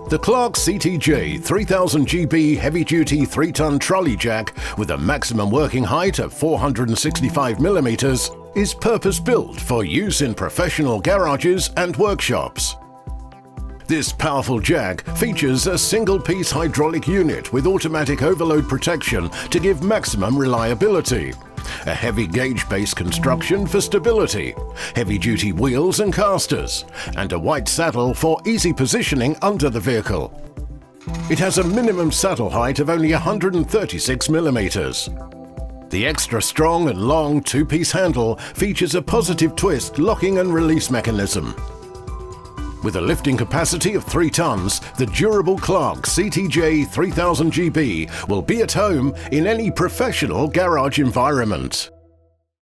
The Clarke CTJ3000GB heavy-duty 3-ton trolley jack with a maximum working height of 465mm is purpose-built for use in professional garages and workshops. This powerful jack features a single-piece hydraulic unit with automatic overload protection to give maximum reliability, a heavy gauge-based construction for stability, heavy-duty wheels and castors, and a white saddle for easy positioning under the vehicle. It has a minimum saddle height of only 136mm. The extra strong and long two-piece handle features a positive twist locking and release mechanism. With a lifting capacity of 3 tons, the durable Clarke CTJ3000GB will be at home in any professional garage environment.